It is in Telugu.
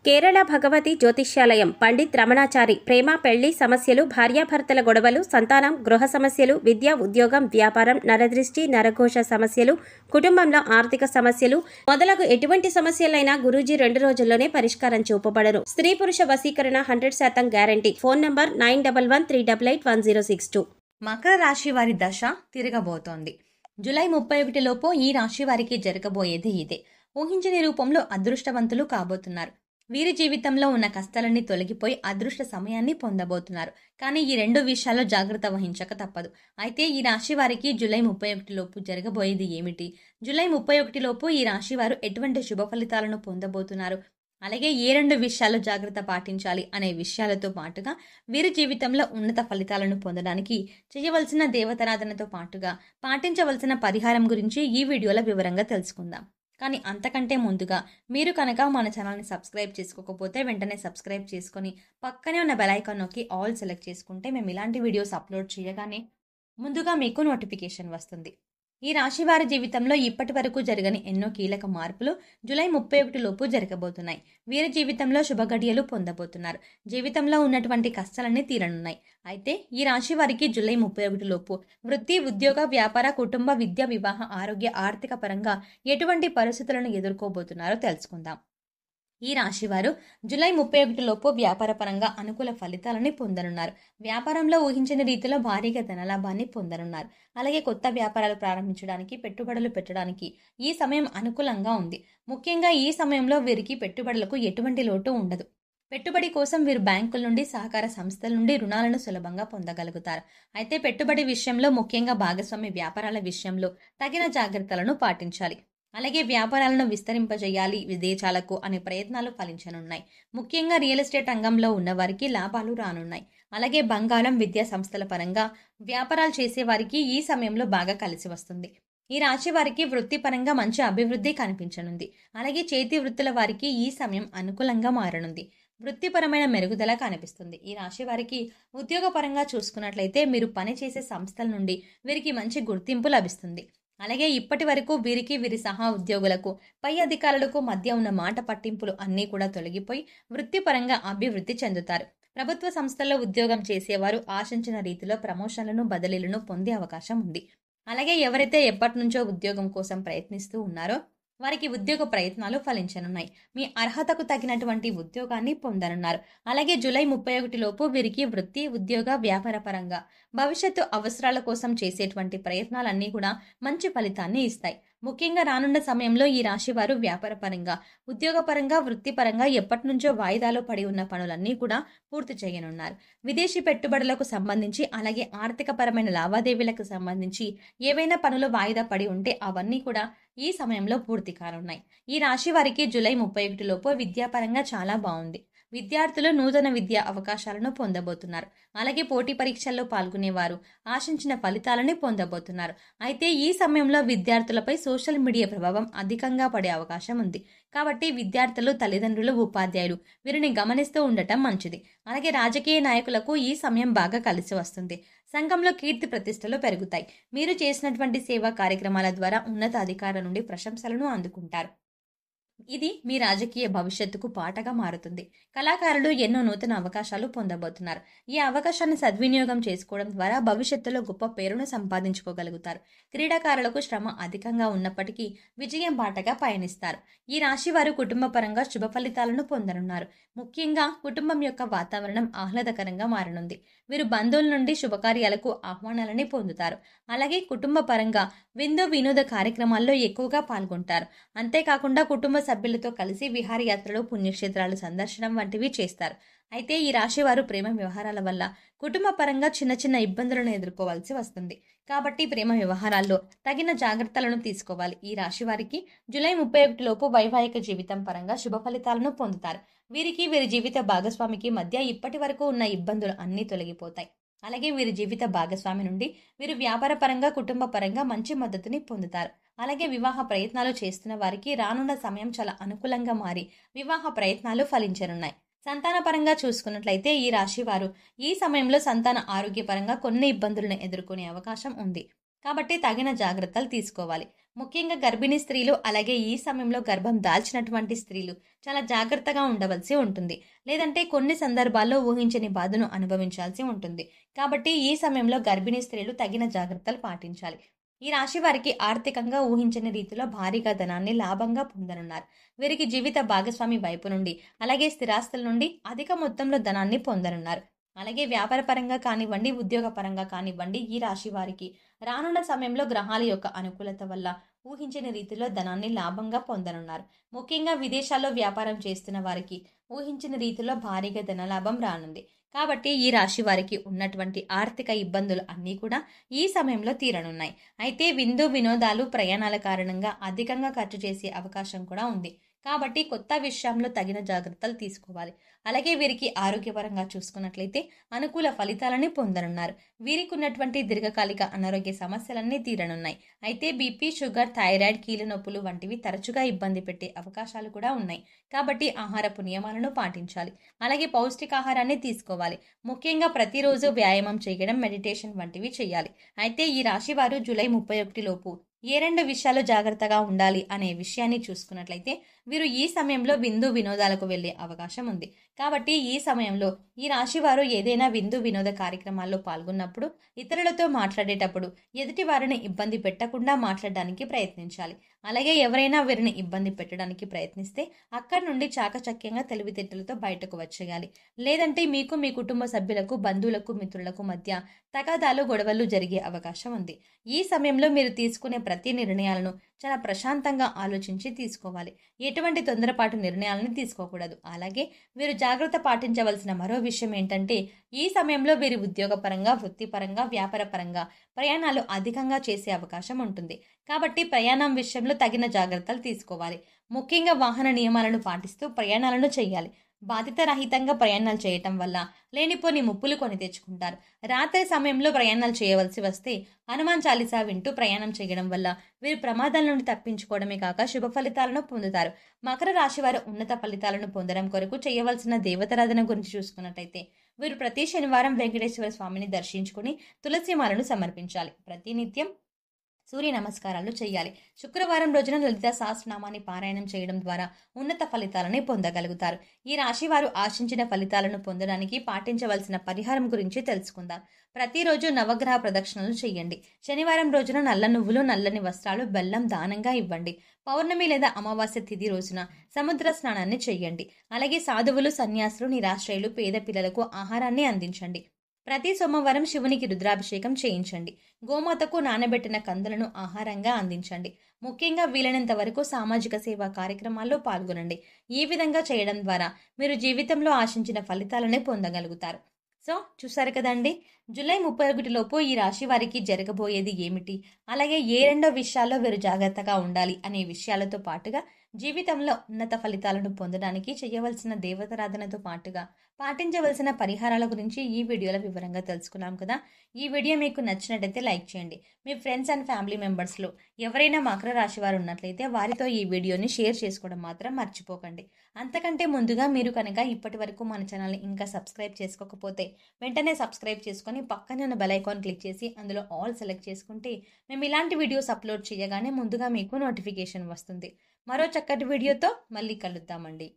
కేరళ భగవతి జ్యోతిష్యాలయం పండిత్ రమణాచారి ప్రేమ పెళ్లి సమస్యలు, భార్యాభర్తల గొడవలు, సంతానం, గృహ సమస్యలు, విద్య, ఉద్యోగం, వ్యాపారం, నరదృష్టి, నరఘోష సమస్యలు, కుటుంబంలో ఆర్థిక సమస్యలు మొదలగు ఎటువంటి సమస్యలైనా గురూజీ 2 రోజుల్లోనే పరిష్కారం చూపబడను. స్త్రీ పురుష వశీకరణ 100% గ్యారంటీ. Phone number 9113881062. మకర రాశి వారి దశ తిరగబోతోంది. జూలై 31 లోపు ఈ రాశి వారికి జరగబోయేది ఇదే. ఊహించని రూపంలో అదృష్టవంతులు కాబోతున్నారు. వీరి జీవితంలో ఉన్న కష్టాలన్నీ తొలగిపోయి అదృష్ట సమయాన్ని పొందబోతున్నారు. కానీ ఈ 2 విషయాల్లో జాగ్రత్త వహించక తప్పదు. అయితే ఈ రాశి వారికి జూలై 31 లోపు జరగబోయేది ఏమిటి? జూలై 31 లోపు ఈ రాశి వారు ఎటువంటి శుభ ఫలితాలను పొందబోతున్నారు? అలాగే ఏ 2 విషయాల్లో జాగ్రత్త పాటించాలి అనే విషయాలతో పాటుగా వీరి జీవితంలో ఉన్నత ఫలితాలను పొందడానికి చేయవలసిన దేవతారాధనతో పాటుగా పాటించవలసిన పరిహారం గురించి ఈ వీడియోలో వివరంగా తెలుసుకుందాం. కానీ అంతకంటే ముందుగా మీరు కనుక మన ఛానల్ని సబ్స్క్రైబ్ చేసుకోకపోతే వెంటనే సబ్స్క్రైబ్ చేసుకొని పక్కనే ఉన్న బెల్ ఐకాన్ నొక్కి ఆల్ సెలెక్ట్ చేసుకుంటే మేము ఇలాంటి వీడియోస్ అప్లోడ్ చేయగానే ముందుగా మీకు నోటిఫికేషన్ వస్తుంది. ఈ రాశి వారి జీవితంలో ఇప్పటి వరకు జరగని ఎన్నో కీలక మార్పులు జూలై 31 లోపు జరగబోతున్నాయి. వీరి జీవితంలో శుభగడియలు పొందబోతున్నారు. జీవితంలో ఉన్నటువంటి కష్టాలన్నీ తీరనున్నాయి. అయితే ఈ రాశి వారికి జూలై 31 లోపు వృత్తి, ఉద్యోగ, వ్యాపార, కుటుంబ, విద్య, వివాహ, ఆరోగ్య, ఆర్థిక పరంగా ఎటువంటి పరిస్థితులను ఎదుర్కోబోతున్నారో తెలుసుకుందాం. ఈ రాశివారు జూలై 31 లోపు వ్యాపారపరంగా అనుకూల ఫలితాలని పొందనున్నారు. వ్యాపారంలో ఊహించని రీతిలో భారీగా ధనలాభాన్ని పొందనున్నారు. అలాగే కొత్త వ్యాపారాలు ప్రారంభించడానికి, పెట్టుబడులు పెట్టడానికి ఈ సమయం అనుకూలంగా ఉంది. ముఖ్యంగా ఈ సమయంలో వీరికి పెట్టుబడులకు ఎటువంటి లోటు ఉండదు. పెట్టుబడి కోసం వీరు బ్యాంకుల నుండి, సహకార సంస్థల నుండి రుణాలను సులభంగా పొందగలుగుతారు. అయితే పెట్టుబడి విషయంలో, ముఖ్యంగా భాగస్వామి వ్యాపారాల విషయంలో తగిన జాగ్రత్తలను పాటించాలి. అలాగే వ్యాపారాలను విస్తరింపజేయాలి విదేశాలకు అనే ప్రయత్నాలు ఫలించనున్నాయి. ముఖ్యంగా రియల్ ఎస్టేట్ రంగంలో ఉన్నవారికి లాభాలు రానున్నాయి. అలాగే బంగారం, విద్యా సంస్థల పరంగా వ్యాపారాలు చేసే వారికి ఈ సమయంలో బాగా కలిసి వస్తుంది. ఈ రాశి వారికి వృత్తిపరంగా మంచి అభివృద్ధి కనిపించనుంది. అలాగే చేతి వృత్తుల వారికి ఈ సమయం అనుకూలంగా మారనుంది. వృత్తిపరమైన మెరుగుదల కనిపిస్తుంది. ఈ రాశి వారికి ఉద్యోగపరంగా చూసుకున్నట్లయితే మీరు పనిచేసే సంస్థల నుండి వీరికి మంచి గుర్తింపు లభిస్తుంది. అలాగే ఇప్పటి వరకు వీరికి, వీరి సహా ఉద్యోగులకు, పై అధికారులకు మధ్య ఉన్న మాట పట్టింపులు అన్నీ కూడా తొలగిపోయి వృత్తిపరంగా అభివృద్ధి చెందుతారు. ప్రభుత్వ సంస్థల్లో ఉద్యోగం చేసేవారు ఆశించిన రీతిలో ప్రమోషన్లను, బదిలీలను పొందే అవకాశం ఉంది. అలాగే ఎవరైతే ఎప్పటి నుంచో ఉద్యోగం కోసం ప్రయత్నిస్తూ ఉన్నారో వారికి ఉద్యోగ ప్రయత్నాలు ఫలించనున్నాయి. మీ అర్హతకు తగినటువంటి ఉద్యోగాన్ని పొందనున్నారు. అలాగే జూలై 31 లోపు వీరికి వృత్తి, ఉద్యోగ, వ్యాపార పరంగా భవిష్యత్తు అవసరాల కోసం చేసేటువంటి ప్రయత్నాలన్నీ కూడా మంచి ఫలితాన్ని ఇస్తాయి. ముఖ్యంగా రానున్న సమయంలో ఈ రాశి వారు వ్యాపారపరంగా, ఉద్యోగపరంగా, వృత్తిపరంగా ఎప్పటి నుంచో వాయిదాలో పడి ఉన్న పనులన్నీ కూడా పూర్తి చేయనున్నారు. విదేశీ పెట్టుబడులకు సంబంధించి, అలాగే ఆర్థిక పరమైన లావాదేవీలకు సంబంధించి ఏవైనా పనులు వాయిదా పడి ఉంటే అవన్నీ కూడా ఈ సమయంలో పూర్తి కానున్నాయి. ఈ రాశి వారికి జూలై 31 లోపు విద్యాపరంగా చాలా బాగుంది. విద్యార్థులు నూతన విద్యా అవకాశాలను పొందబోతున్నారు. అలాగే పోటీ పరీక్షల్లో పాల్గొనేవారు ఆశించిన ఫలితాలని పొందబోతున్నారు. అయితే ఈ సమయంలో విద్యార్థులపై సోషల్ మీడియా ప్రభావం అధికంగా పడే అవకాశం ఉంది. కాబట్టి విద్యార్థులు, తల్లిదండ్రులు, ఉపాధ్యాయులు వీరిని గమనిస్తూ ఉండటం మంచిది. అలాగే రాజకీయ నాయకులకు ఈ సమయం బాగా కలిసి వస్తుంది. సంఘంలో కీర్తి ప్రతిష్టలు పెరుగుతాయి. మీరు చేసినటువంటి సేవా కార్యక్రమాల ద్వారా ఉన్నత అధికారుల నుండి ప్రశంసలను అందుకుంటారు. ఇది మీ రాజకీయ భవిష్యత్తుకు పాటగా మారుతుంది. కళాకారులు ఎన్నో నూతన అవకాశాలు పొందబోతున్నారు. ఈ అవకాశాన్ని సద్వినియోగం చేసుకోవడం ద్వారా భవిష్యత్తులో గొప్ప పేరును సంపాదించుకోగలుగుతారు. క్రీడాకారులకు శ్రమ అధికంగా ఉన్నప్పటికీ విజయం బాటగా పయనిస్తారు. ఈ రాశి వారు కుటుంబ పరంగా శుభ ఫలితాలను పొందనున్నారు. ముఖ్యంగా కుటుంబం యొక్క వాతావరణం ఆహ్లాదకరంగా మారనుంది. వీరు బంధువుల నుండి శుభకార్యాలకు ఆహ్వానాలని పొందుతారు. అలాగే కుటుంబ పరంగా విందు, వినోద కార్యక్రమాల్లో ఎక్కువగా పాల్గొంటారు. అంతేకాకుండా కుటుంబ సభ్యులతో కలిసి విహారయాత్రలు, పుణ్యక్షేత్రాలు సందర్శనం వంటివి చేస్తారు. అయితే ఈ రాశి వారు ప్రేమ వ్యవహారాల వల్ల కుటుంబ పరంగా చిన్న చిన్న ఇబ్బందులను ఎదుర్కోవాల్సి వస్తుంది. కాబట్టి ప్రేమ వ్యవహారాల్లో తగిన జాగ్రత్తలను తీసుకోవాలి. ఈ రాశి వారికి జూలై 31 లోపు వైవాహిక జీవితం పరంగా శుభ ఫలితాలను పొందుతారు. వీరికి, వీరి జీవిత భాగస్వామికి మధ్య ఇప్పటి వరకు ఉన్న ఇబ్బందులు అన్నీ తొలగిపోతాయి. అలాగే వీరి జీవిత భాగస్వామి నుండి వీరు వ్యాపార పరంగా, కుటుంబ పరంగా మంచి మద్దతుని పొందుతారు. అలాగే వివాహ ప్రయత్నాలు చేస్తున్న వారికి రానున్న సమయం చాలా అనుకూలంగా మారి వివాహ ప్రయత్నాలు ఫలించనున్నాయి. సంతాన పరంగా చూసుకున్నట్లయితే ఈ రాశి వారు ఈ సమయంలో సంతాన ఆరోగ్యపరంగా కొన్ని ఇబ్బందులను ఎదుర్కొనే అవకాశం ఉంది. కాబట్టి తగిన జాగ్రత్తలు తీసుకోవాలి. ముఖ్యంగా గర్భిణీ స్త్రీలు, అలాగే ఈ సమయంలో గర్భం దాల్చినటువంటి స్త్రీలు చాలా జాగ్రత్తగా ఉండవలసి ఉంటుంది. లేదంటే కొన్ని సందర్భాల్లో ఊహించని బాధను అనుభవించాల్సి ఉంటుంది. కాబట్టి ఈ సమయంలో గర్భిణీ స్త్రీలు తగిన జాగ్రత్తలు పాటించాలి. ఈ రాశి వారికి ఆర్థికంగా ఊహించని రీతిలో భారీగా ధనాన్ని లాభంగా పొందనున్నారు. వీరికి జీవిత భాగస్వామి వైపు నుండి, అలాగే స్థిరాస్తుల నుండి అధిక మొత్తంలో ధనాన్ని పొందనున్నారు. అలాగే వ్యాపార పరంగా కానివ్వండి, ఉద్యోగ పరంగా కానివ్వండి, ఈ రాశి వారికి రానున్న సమయంలో గ్రహాల యొక్క అనుకూలత వల్ల ఊహించని రీతిలో ధనాన్ని లాభంగా పొందనున్నారు. ముఖ్యంగా విదేశాల్లో వ్యాపారం చేస్తున్న వారికి ఊహించిన రీతిలో భారీగా ధనలాభం రానుంది. కాబట్టి ఈ రాశి వారికి ఉన్నటువంటి ఆర్థిక ఇబ్బందులు అన్నీ కూడా ఈ సమయంలో తీరనున్నాయి. అయితే విందు వినోదాలు, ప్రయాణాల కారణంగా అధికంగా ఖర్చు చేసే అవకాశం కూడా ఉంది. కాబట్టి కొత్త విషయంలో తగిన జాగ్రత్తలు తీసుకోవాలి. అలాగే వీరికి ఆరోగ్యపరంగా చూసుకున్నట్లయితే అనుకూల ఫలితాలని పొందనున్నారు. వీరికి ఉన్నటువంటి దీర్ఘకాలిక అనారోగ్య సమస్యలన్నీ తీరనున్నాయి. అయితే బీపీ, షుగర్, థైరాయిడ్, కీళ్ళ నొప్పులు వంటివి తరచుగా ఇబ్బంది పెట్టే అవకాశాలు కూడా ఉన్నాయి. కాబట్టి ఆహారపు నియమాలను పాటించాలి. అలాగే పౌష్టికాహారాన్ని తీసుకోవాలి. ముఖ్యంగా ప్రతిరోజు వ్యాయామం చేయడం, మెడిటేషన్ వంటివి చేయాలి. అయితే ఈ రాశి వారు జూలై 31 లోపు ఏ 2 విషయాలు జాగ్రత్తగా ఉండాలి అనే విషయాన్ని చూసుకున్నట్లయితే వీరు ఈ సమయంలో విందు వినోదాలకు వెళ్లే అవకాశం ఉంది. కాబట్టి ఈ సమయంలో ఈ రాశి వారు ఏదైనా విందు వినోద కార్యక్రమాల్లో పాల్గొన్నప్పుడు ఇతరులతో మాట్లాడేటప్పుడు ఎదుటి వారిని ఇబ్బంది పెట్టకుండా మాట్లాడడానికి ప్రయత్నించాలి. అలాగే ఎవరైనా వీరిని ఇబ్బంది పెట్టడానికి ప్రయత్నిస్తే అక్కడి నుండి చాకచక్యంగా తెలివితేటలతో బయటకు వచ్చేయాలి. లేదంటే మీకు, మీ కుటుంబ సభ్యులకు, బంధువులకు, మిత్రులకు మధ్య తగాదాలు, గొడవలు జరిగే అవకాశం ఉంది. ఈ సమయంలో మీరు తీసుకునే ప్రతి నిర్ణయాలను చాలా ప్రశాంతంగా ఆలోచించి తీసుకోవాలి. ఎటువంటి తొందరపాటు నిర్ణయాలను తీసుకోకూడదు. అలాగే వీరు జాగ్రత్త పాటించవలసిన మరో విషయం ఏంటంటే ఈ సమయంలో వీరి ఉద్యోగపరంగా, వృత్తిపరంగా, వ్యాపారపరంగా ప్రయాణాలు అధికంగా చేసే అవకాశం ఉంటుంది. కాబట్టి ప్రయాణం విషయంలో తగిన జాగ్రత్తలు తీసుకోవాలి. ముఖ్యంగా వాహన నియమాలను పాటిస్తూ ప్రయాణాలను చేయాలి. బాధ్యత రహితంగా ప్రయాణాలు చేయటం వల్ల లేనిపోని ముప్పులు కొని తెచ్చుకుంటారు. రాత్రి సమయంలో ప్రయాణాలు చేయవలసి వస్తే హనుమాన్ చాలీసా వింటూ ప్రయాణం చేయడం వల్ల వీరు ప్రమాదాల నుండి తప్పించుకోవడమే కాక శుభ ఫలితాలను పొందుతారు. మకర రాశి వారు ఉన్నత ఫలితాలను పొందడం కొరకు చేయవలసిన దేవతారాధన గురించి చూసుకున్నట్టయితే వీరు ప్రతి శనివారం వెంకటేశ్వర స్వామిని దర్శించుకుని తులసిమాలను సమర్పించాలి. ప్రతినిత్యం సూర్య నమస్కారాలు చేయాలి. శుక్రవారం రోజున లలిత సహస్రనామాన్ని పారాయణం చేయడం ద్వారా ఉన్నత ఫలితాలని పొందగలుగుతారు. ఈ రాశి వారు ఆశించిన ఫలితాలను పొందడానికి పాటించవలసిన పరిహారం గురించి తెలుసుకుందాం. ప్రతిరోజు నవగ్రహ ప్రదక్షిణలు చేయండి. శనివారం రోజున నల్ల నువ్వులు, నల్లని వస్త్రాలు, బెల్లం దానంగా ఇవ్వండి. పౌర్ణమి లేదా అమావాస్య తిథి రోజున సముద్ర స్నానాన్ని చేయండి. అలాగే సాధువులు, సన్యాసులు, నిరాశ్రయులు, పేద పిల్లలకు ఆహారాన్ని అందించండి. ప్రతి సోమవారం శివునికి రుద్రాభిషేకం చేయించండి. గోమాతకు నానబెట్టిన కందులను ఆహారంగా అందించండి. ముఖ్యంగా వీలైనంత వరకు సామాజిక సేవా కార్యక్రమాల్లో పాల్గొనండి. ఈ విధంగా చేయడం ద్వారా మీరు జీవితంలో ఆశించిన ఫలితాలనే పొందగలుగుతారు. సో చూసారు కదండి, జూలై 31 లోపు ఈ రాశి వారికి జరగబోయేది ఏమిటి, అలాగే ఏ 2 విషయాల్లో వీరు జాగ్రత్తగా ఉండాలి అనే విషయాలతో పాటుగా జీవితంలో ఉన్నత ఫలితాలను పొందడానికి చేయవలసిన దేవతారాధనతో పాటుగా పాటించవలసిన పరిహారాల గురించి ఈ వీడియోలో వివరంగా తెలుసుకున్నాం కదా. ఈ వీడియో మీకు నచ్చినట్టయితే లైక్ చేయండి. మీ ఫ్రెండ్స్ అండ్ ఫ్యామిలీ మెంబర్స్లో ఎవరైనా మకర రాశి వారు ఉన్నట్లయితే వారితో ఈ వీడియోని షేర్ చేసుకోవడం మాత్రం మర్చిపోకండి. అంతకంటే ముందుగా మీరు కనుక ఇప్పటి వరకు మన ఛానల్ని ఇంకా సబ్స్క్రైబ్ చేసుకోకపోతే వెంటనే సబ్స్క్రైబ్ చేసుకొని పక్కనే ఉన్న బెల్ ఐకాన్ క్లిక్ చేసి అందులో ఆల్ సెలెక్ట్ చేసుకుంటే మేము ఇలాంటి వీడియోస్ అప్లోడ్ చేయగానే ముందుగా మీకు నోటిఫికేషన్ వస్తుంది. మరో చక్కటి వీడియోతో మళ్ళీ కలుద్దామండి.